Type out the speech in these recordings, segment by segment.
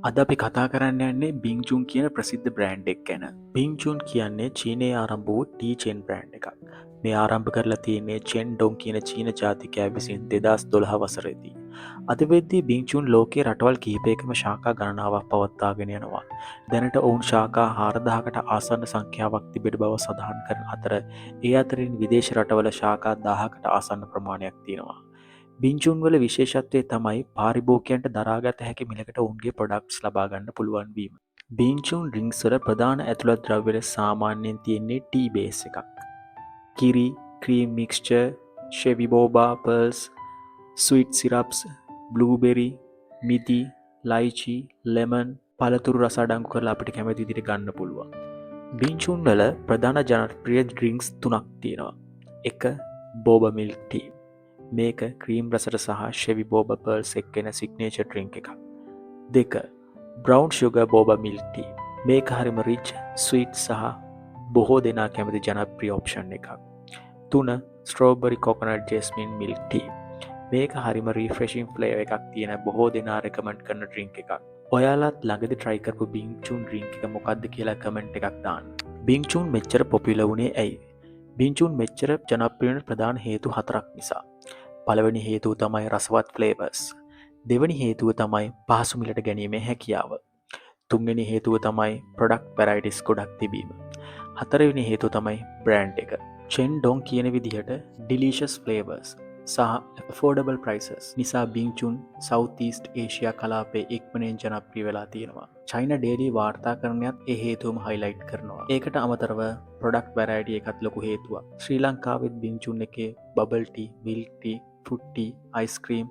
අද අපි කතා කරන්න යන්නේ බිංචුන් කියන ප්‍රසිද්ධ බ්‍රෑන්ඩ් එක ගැන. බිංචුන් කියන්නේ චීනයේ ආරම්භ වූ ටී චේන් බ්‍රෑන්ඩ් එකක්. මේ ආරම්භ කරලා තියෙන්නේ චෙන් ඩොන් කියන චීන ජාතිකයා විසින් 2012 වසරේදී. අද වෙද්දී බිංචුන් ලෝකයේ රටවල් කිහිපයකම ශාඛා ගණනාවක් පවත්වාගෙන යනවා. දැනට ඔවුන් ශාඛා 4000කට ආසන්න සංඛ්‍යාවක් තිබෙන බව සඳහන් කරන අතර ඒ අතරින් විදේශ රටවල ශාඛා 1000කට ආසන්න ප්‍රමාණයක් තියෙනවා. බිංචුන් වල විශේෂත්වය තමයි පාරිභෝගිකයන්ට දරාගත හැකි මිලකට ඔවුන්ගේ ප්‍රොඩක්ට්ස් ලබාගන්න පුළුවන් වීම. බිංචුන් ඩ්‍රින්ක්ස් වල ප්‍රධාන ඇතුළත් ද්‍රව්‍ය වල සාමාන්‍යයෙන් තියෙන්නේ ටී බේස් එකක්. කිරි, cream mixture, ෂෙවි බෝබා පර්ල්ස්, sweet සිරප්ස්, blueberry, මිදි, ලයිචි, lemon, පළතුරු රස අඩංගු කරලා අපිට කැමති විදිහට ගන්න පුළුවන්. බිංචුන් වල ප්‍රධාන ජනප්‍රිය ඩ්‍රින්ක්ස් තුනක් තියෙනවා. 1. Boba milk tea. මේක ක්‍රීම් රසට සහ ෂෙවි බෝබ පර්ල්ස් එක්කෙන සිග්නේචර් ඩ්‍රින්ක් එකක්. 2. Brown sugar boba milk tea. මේක හරිම රිච්, ස්වීට් සහ බොහෝ දෙනා කැමති ජනප්‍රිය ඔප්ෂන් එකක්. 3. Strawberry coconut ජැස්මින් milk tea. මේක හරිම රිෆ්‍රෙෂින් ෆ්ලේවර් එකක් තියෙන බොහෝ දෙනා රෙකමන්ඩ් කරන ඩ්‍රින්ක් එකක්. ඔයාලත් ළඟදි try කරපු බිංචුන් ඩ්‍රින්ක් එක මොකක්ද කියලා කමෙන්ට් එකක් දාන්න. බිංචුන් මෙච්චර පොපියුලර් වුණේ ඇයි? බිංචුන් මෙච්චර ජනප්‍රිය වෙන ප්‍රධාන හේතු 4ක් නිසා. පළවෙනි හේතුව තමයි රසවත් ෆ්ලේවර්ස්. දෙවැනි හේතුව තමයි පහසු මිලට ගැනීමේ හැකියාව. තුන්වෙනි හේතුව තමයි ප්‍රොඩක්ට් වැරයිටිස් ගොඩක් තිබීම. හතරවෙනි හේතුව තමයි බ්‍රෑන්ඩ් එක. චෙන් ඩොන් කියන විදිහට ඩිලිෂස් ෆ්ලේවර්ස් සහ affordable prices නිසා බිංචුන් සවුත් ඊස්ට් ඒෂියා කලාපයේ ඉක්මනින් ජනප්‍රිය වෙලා තියෙනවා. චයිනා ඩේලි වාර්තාකරණයත් ඒ හේතුවම හයිලයිට් කරනවා. ඒකට අමතරව ප්‍රොඩක්ට් වැරයිටි එකත් ලොකු හේතුවක්. ශ්‍රී ලංකාවෙත් බිංචුන් එකේ bubble T, milk T, fruit T, ice cream,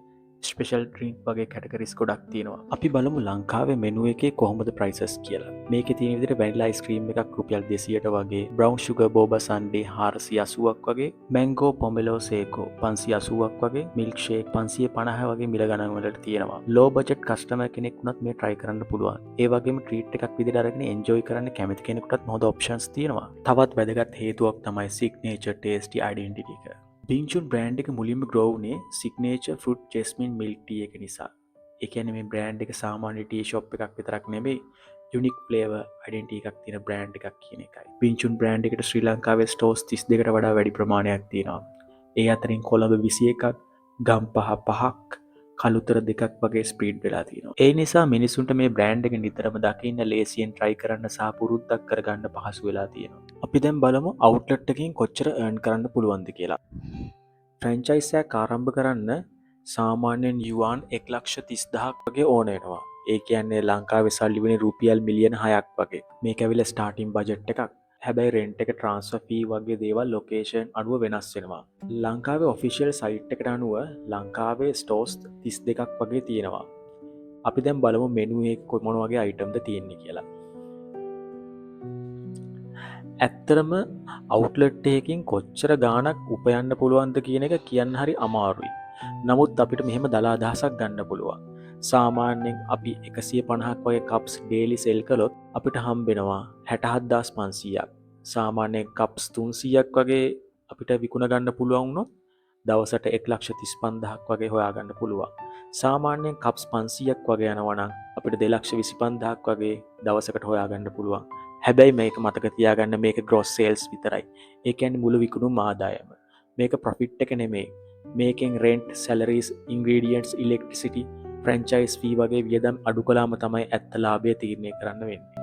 special drink වගේ කැටගරිස් ගොඩක් තියෙනවා. අපි බලමු ලංකාවේ මෙනු එකේ කොහොමද ප්‍රයිසස් කියලා. මේකේ තියෙන විදිහට වැනිලා අයිස්ක්‍රීම් එකක් රුපියල් 200ට වගේ, බ්‍රවුන් ෂුගර් බෝබා සන්ඩේ 480ක් වගේ, මැංගෝ පොමෙලෝ සේකෝ 580ක් වගේ, මිල්ක් ෂේක් 550 වගේ මිල ගණන් වලට තියෙනවා. ලෝ බජට් කස්ටමර් කෙනෙක් වුණත් මේ try කරන්න පුළුවන්. ඒ වගේම ට්‍රීට් එකක් විදිහට අරගෙන එන්ජොයි කරන්න කැමති කෙනෙකුටත් හොඳ ඔප්ෂන්ස් තියෙනවා. තවත් වැදගත් හේතුවක් තමයි සිග්නේචර් ටේස්ටි අයිඩෙන්ටිටි එක. බිංචුන් බ්‍රෑන්ඩ් එක මුලින්ම ග්‍රෝ වුණේ සිග්නේචර් ෆෘට් ජැස්මින් මිල්ක් ටී එක නිසා. ඒ කියන්නේ මේ බ්‍රෑන්ඩ් එක සාමාන්‍ය ටී ෂොප් එකක් විතරක් නෙමෙයි, යුනික් ෆ්ලේවර් අයිඩෙන්ටිටි එකක් තියෙන බ්‍රෑන්ඩ් එකක් කියන එකයි. බිංචුන් බ්‍රෑන්ඩ් එකට ශ්‍රී ලංකාවේ ස්ටෝර්ස් 32කට වඩා වැඩි ප්‍රමාණයක් තියෙනවා. ඒ අතරින් කොළඹ 21ක්, ගම්පහ 5ක්, කළුතර 2ක් වගේ ස්ප්‍රීඩ් වෙලා තියෙනවා. ඒ නිසා මිනිසුන්ට මේ බ්‍රෑන්ඩ් එක නිතරම දකින්න ලේසියෙන් try කරන්න සහ පුරුද්දක් කරගන්න පහසු වෙලා තියෙනවා. අපි දැන් බලමු අවුට්ලට් එකකින් කොච්චර earn කරන්න පුළුවන්ද කියලා. ෆ්‍රැන්චයිස් එකක් ආරම්භ කරන්න සාමාන්‍යයෙන් යුවාන් 1,30,000ක් වගේ ඕන වෙනවා. ඒ කියන්නේ ලංකාවේ සල්ලි වෙන රුපියල් මිලියන 6ක් වගේ. මේක ඇවිල්ලා ස්ටාර්ටින් බජට් එකක්. හැබැයි රෙන්ට් එක, ට්‍රාන්ස්ෆර් ෆී වගේ දේවල් ලොකේෂන් අනුව වෙනස් වෙනවා. ලංකාවේ ඔෆිෂියල් සයිට් එකට අනුව ලංකාවේ ස්ටෝර්ස් 32ක් වගේ තියෙනවා. අපි දැන් බලමු මෙනු එකේ මොන වගේ අයිටම්ද තියෙන්නේ කියලා. ඇත්තරම අවුට්ලට් එකකින් කොච්චර ගාණක් උපයන්න පුළුවන්ද කියන එක කියන්න හරි අමාරුයි. නමුත් අපිට මෙහෙම දලා අදහසක් ගන්න පුළුවන්. සාමාන්‍යයෙන් අපි 150ක් වගේ කප්ස් ඩේලි සෙල් කළොත් අපිට හම්බෙනවා 67500ක්. සාමාන්‍යයෙන් කප්ස් 300ක් වගේ අපිට විකුණ ගන්න පුළුවන් වුණොත් දවසට 1,35,000ක් වගේ හොයාගන්න පුළුවන්. සාමාන්‍යයෙන් කප්ස් 500ක් වගේ යනවා නම් අපිට 2,25,000ක් වගේ දවසකට හොයාගන්න පුළුවන්. හැබැයි මේක මතක තියාගන්න මේක ග්‍රොස් සේල්ස් විතරයි. ඒ කියන්නේ මුළු විකුණුම් ආදායම. මේක ප්‍රොෆිට් එක නෙමෙයි. මේකෙන් rent, salaries, ingredients, electricity, franchise fee වගේ වියදම් අඩු කළාම තමයි ඇත්ත ලාභය තීරණය කරන්න වෙන්නේ.